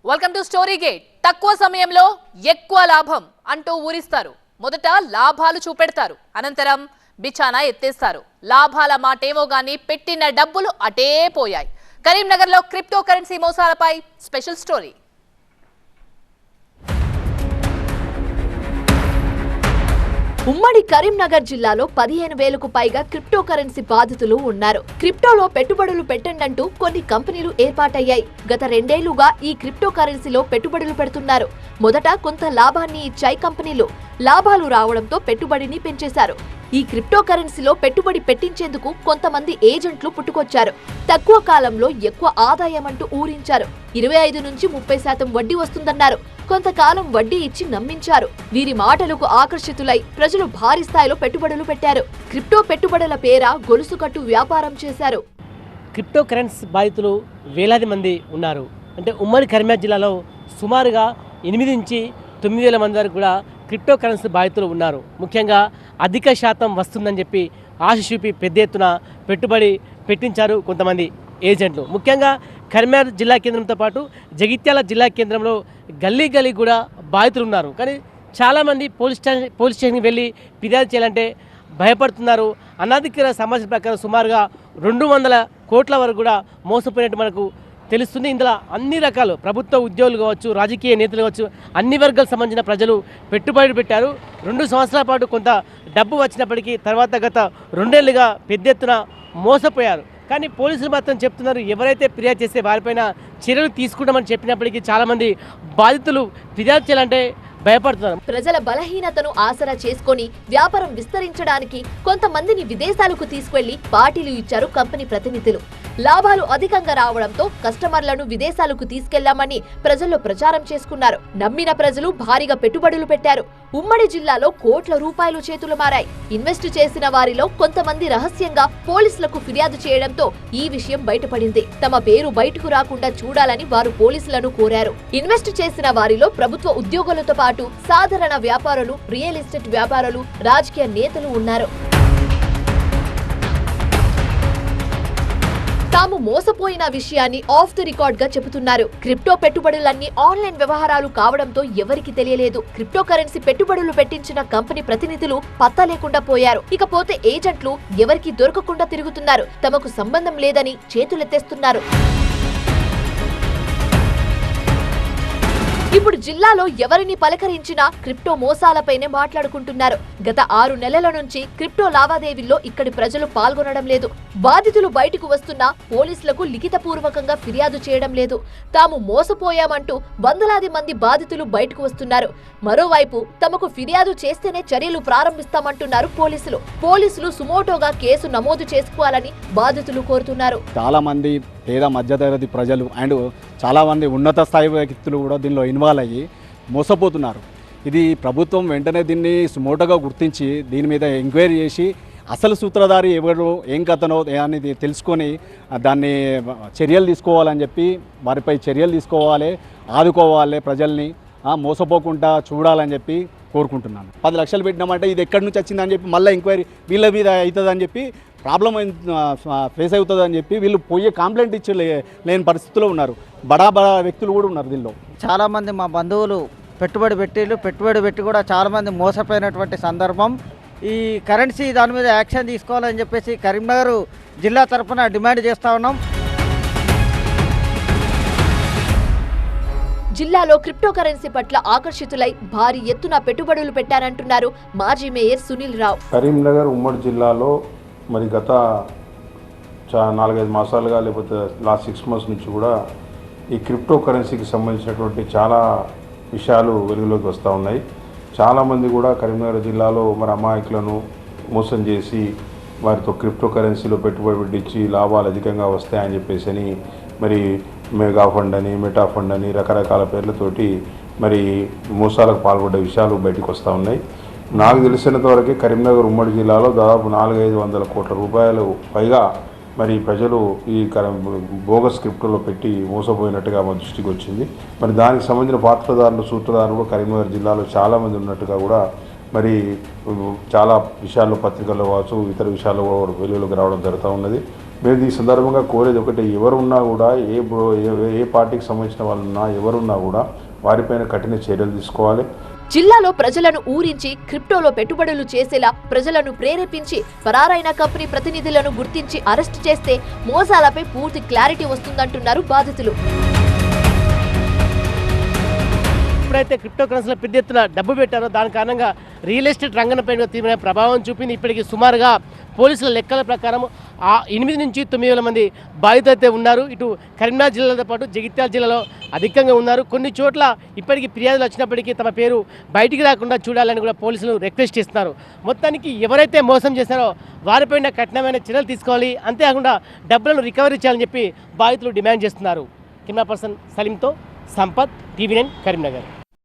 Welcome to story gate. తక్కువ సమయంలో ఎక్కువ లాభం అంటూ ఊరిస్తారు. మొదట లాభాలు చూపెడతారు, అనంతరం బిచానా ఎత్తేస్తారు. లాభాల మాటేమో గానీ పెట్టిన డబ్బులు అటే పోయాయి. కరీంనగర్లో క్రిప్టో కరెన్సీ మోసాలపై స్పెషల్ స్టోరీ. ఉమ్మడి కరీంనగర్ జిల్లాలో 15,000కు పైగా క్రిప్టో కరెన్సీ బాధితులు ఉన్నారు. క్రిప్టోలో పెట్టుబడులు పెట్టండంటూ కొన్ని కంపెనీలు ఏర్పాటయ్యాయి. గత 2 ఏళ్లుగా ఈ క్రిప్టో కరెన్సీలో పెట్టుబడులు పెడుతున్నారు. మొదట కొంత లాభాన్ని ఇచ్చాయి కంపెనీలు. లాభాలు రావడంతో పెట్టుబడిని పెంచేశారు. ఈ క్రిప్టో కరెన్సీలో పెట్టుబడి పెట్టించేందుకు కొంతమంది ఏజెంట్లు పుట్టుకొచ్చారు. తక్కువ కాలంలో ఎక్కువ ఆదాయం అంటూ ఊరించారు. 25 నుంచి 30% వడ్డీ వస్తుందన్నారు. కొంతకాలం వడ్డీ ఇచ్చి నమ్మించారు. వీరి మాటలకు ఆకర్షితులై ప్రజలు భారీ స్థాయిలో పెట్టుబడులు పెట్టారు. క్రిప్టో పెట్టుబడుల పేర గొలుసు కట్టు వ్యాపారం చేశారు. క్రిప్టో కరెన్సీ బాధితులు వేలాది మంది ఉన్నారు. అంటే ఉమ్మడి కరీంనగర్ జిల్లాలో సుమారుగా 8 నుంచి 9,000 మంది వరకు కూడా క్రిప్టో కరెన్సీ బాధితులు ఉన్నారు. ముఖ్యంగా అధిక శాతం వస్తుందని చెప్పి ఆశ చూపి పెద్ద ఎత్తున పెట్టుబడి పెట్టించారు కొంతమంది ఏజెంట్లు. ముఖ్యంగా కరీంనగర్ జిల్లా కేంద్రంతో పాటు జగిత్యాల జిల్లా కేంద్రంలో గల్లీ కూడా బాధితులు ఉన్నారు. కానీ చాలామంది పోలీస్ స్టేషన్కి వెళ్ళి ఫిర్యాదు చేయాలంటే భయపడుతున్నారు. అనాధికార సమాచారం ప్రకారం సుమారుగా 200 కోట్ల వరకు కూడా మోసపోయినట్టు మనకు తెలుస్తుంది. ఇందులో అన్ని రకాలు ప్రభుత్వ ఉద్యోగులు కావచ్చు, రాజకీయ నేతలు కావచ్చు, అన్ని వర్గాలకు సంబంధించిన ప్రజలు పెట్టుబడి పెట్టారు. 2 సంవత్సరాల పాటు కొంత డబ్బు వచ్చినప్పటికీ తర్వాత గత 2 ఏళ్లుగా పెద్ద ఎత్తున మోసపోయారు. కానీ పోలీసులు మాత్రం చెప్తున్నారు, ఎవరైతే ఫిర్యాదు చేస్తే వారిపైన చర్యలు తీసుకుంటామని చెప్పినప్పటికీ చాలామంది బాధితులు ఫిర్యాదు చేయాలంటే భయపడుతున్నారు. ప్రజల బలహీనతను ఆసరా చేసుకొని వ్యాపారం విస్తరించడానికి కొంతమందిని విదేశాలకు తీసుకెళ్లి పార్టీలు ఇచ్చారు కంపెనీ ప్రతినిధులు. లాభాలు అధికంగా రావడంతో కస్టమర్లను విదేశాలకు తీసుకెళ్లామని ప్రజల్లో ప్రచారం చేసుకున్నారు. నమ్మిన ప్రజలు భారీగా పెట్టుబడులు పెట్టారు. ఉమ్మడి జిల్లాలో కోట్ల రూపాయలు చేతులు మారాయి. ఇన్వెస్ట్ చేసిన వారిలో కొంతమంది రహస్యంగా పోలీసులకు ఫిర్యాదు చేయడంతో ఈ విషయం బయటపడింది. తమ పేరు బయటకు రాకుండా చూడాలని వారు పోలీసులను కోరారు. ఇన్వెస్ట్ చేసిన వారిలో ప్రభుత్వ ఉద్యోగులతో పాటు సాధారణ వ్యాపారులు, రియల్ ఎస్టేట్ వ్యాపారులు, రాజకీయ నేతలు ఉన్నారు. తాము మోసపోయిన విషయాన్ని ఆఫ్ ది రికార్డ్ గా చెబుతున్నారు. క్రిప్టో పెట్టుబడులన్నీ ఆన్లైన్ వ్యవహారాలు కావడంతో ఎవరికి తెలియలేదు. క్రిప్టో కరెన్సీ పెట్టుబడులు పెట్టించిన కంపెనీ ప్రతినిధులు పత్తా లేకుండా పోయారు. ఇకపోతే ఏజెంట్లు ఎవరికి దొరకకుండా తిరుగుతున్నారు. తమకు సంబంధం లేదని చేతులెత్తేస్తున్నారు. ఇప్పుడు జిల్లాలో ఎవరిని పలకరించినా క్రిప్టో మోసాలపైనే మాట్లాడుకుంటున్నారు. గత 6 నెలల నుంచి క్రిప్టో లావాదేవీల్లో ఇక్కడి ప్రజలు పాల్గొనడం లేదు. బాధితులు బయటకు వస్తున్నా పోలీసులకు లిఖితపూర్వకంగా ఫిర్యాదు చేయడం లేదు. తాము మోసపోయామంటూ వందలాది మంది బాధితులు బయటకు వస్తున్నారు. మరోవైపు తమకు ఫిర్యాదు చేస్తేనే చర్యలు ప్రారంభిస్తామంటున్నారు పోలీసులు. పోలీసులు సుమోటోగా కేసు నమోదు చేసుకోవాలని బాధితులు కోరుతున్నారు. చాలా మంది పేద మధ్యతరగతి ప్రజలు అండ్ చాలామంది ఉన్నత స్థాయి వ్యక్తులు కూడా దీనిలో ఇన్వాల్వ్ అయ్యి మోసపోతున్నారు. ఇది ప్రభుత్వం వెంటనే దీన్ని సుమోటోగా గుర్తించి దీని మీద ఎంక్వైరీ చేసి అసలు సూత్రధారి ఎవరు, ఏం కథనో అనేది తెలుసుకొని దాన్ని చర్యలు తీసుకోవాలని చెప్పి వారిపై చర్యలు తీసుకోవాలి, ఆదుకోవాలి, ప్రజల్ని మోసపోకుండా చూడాలని చెప్పి కోరుకుంటున్నాను. 10 లక్షలు పెట్టినామంటే ఇది ఎక్కడి నుంచి వచ్చిందని చెప్పి మళ్ళీ ఎంక్వైరీ వీళ్ళ మీద అవుతుందని చెప్పి ప్రాబ్లం ఫేస్ అవుతుందని చెప్పి వీళ్ళు పోయే కంప్లైంట్ ఇచ్చి లేని పరిస్థితిలో ఉన్నారు. బడా వ్యక్తులు కూడా ఉన్నారు. దీనిలో చాలామంది మా బంధువులు పెట్టుబడి పెట్టి కూడా చాలామంది మోసపోయినటువంటి సందర్భం. ఈ కరెన్సీ దాని మీద యాక్షన్ తీసుకోవాలని చెప్పేసి కరీంనగర్ జిల్లా తరఫున డిమాండ్ చేస్తూ ఉన్నాం. జిల్లాలో క్రిప్టో కరెన్సీ పట్ల ఆకర్షితులై భారీ ఎత్తున పెట్టుబడులు పెట్టారంటున్నారు మాజీ మేయర్ సునీల్ రావు. కరీంనగర్ ఉమ్మడి జిల్లాలో మరి గత 4-5 మాసాలుగా లేకపోతే లాస్ట్ 6 months నుంచి కూడా ఈ క్రిప్టో కరెన్సీకి సంబంధించినటువంటి చాలా విషయాలు వెలుగులోకి వస్తూ ఉన్నాయి. చాలామంది కూడా కరీంనగర్ జిల్లాలో మరి అమాయకులను మోసం చేసి వారితో క్రిప్టో కరెన్సీలో పెట్టుబడి పెట్టించి లాభాలు అధికంగా వస్తాయని చెప్పేసి మరి మెగా ఫండ్ అని, మెటా ఫండ్ అని రకరకాల పేర్లతోటి మరి మోసాలకు పాల్పడ్డ విషయాలు బయటకు వస్తూ ఉన్నాయి. నాకు తెలిసినంత వరకే కరీంనగర్ ఉమ్మడి జిల్లాలో దాదాపు 400-500 కోట్ల రూపాయలు పైగా మరి ప్రజలు ఈ బోగస్ క్రిప్టోలో పెట్టి మోసపోయినట్టుగా మా దృష్టికి వచ్చింది. మరి దానికి సంబంధించిన పాత్రదారులు, సూత్రధారులు కరీంనగర్ జిల్లాలో చాలామంది ఉన్నట్టుగా కూడా మరి చాలా విషయాల్లో పత్రికల్లో కావచ్చు, ఇతర విషయాల్లో వెలుగులోకి రావడం జరుగుతూ ఉన్నది. మేము ఈ సందర్భంగా కోరేది ఒకటి, ఎవరున్నా కూడా ఏ పార్టీకి సంబంధించిన వాళ్ళు ఉన్నా ఎవరున్నా కూడా వారిపైన కఠిన చర్యలు తీసుకోవాలి. జిల్లాలో ప్రజలను ఊరించి క్రిప్టోలో పెట్టుబడులు చేసేలా ప్రజలను ప్రేరేపించి పరారైన కంపెనీ ప్రతినిధులను గుర్తించి అరెస్టు చేస్తే మోసాలపై పూర్తి క్లారిటీ వస్తుందంటున్నారు బాధితులు. ఎప్పుడైతే క్రిప్టో కరెన్సీలో పెద్ద ఎత్తున డబ్బు పెట్టారో దాని కారణంగా రియల్ ఎస్టేట్ రంగంపై తీవ్రమైన ప్రభావం చూపింది. ఇప్పటికి సుమారుగా పోలీసుల లెక్కల ప్రకారం 8 నుంచి 9 మంది బాధితులు అయితే ఉన్నారు. ఇటు కరీంనగర్ జిల్లాతో పాటు జగిత్యాల జిల్లాలో అధికంగా ఉన్నారు. కొన్ని చోట్ల ఇప్పటికీ ఫిర్యాదులు వచ్చినప్పటికీ తమ పేరు బయటికి రాకుండా చూడాలని కూడా పోలీసులు రిక్వెస్ట్ చేస్తున్నారు. మొత్తానికి ఎవరైతే మోసం చేశారో వారిపైన కఠినమైన చర్యలు తీసుకోవాలి, అంతేకాకుండా డబ్బులను రికవరీ చేయాలని చెప్పి బాధితులు డిమాండ్ చేస్తున్నారు. కెమెరా పర్సన్ సలీంతో సంపత్, TV9 కరీంనగర్.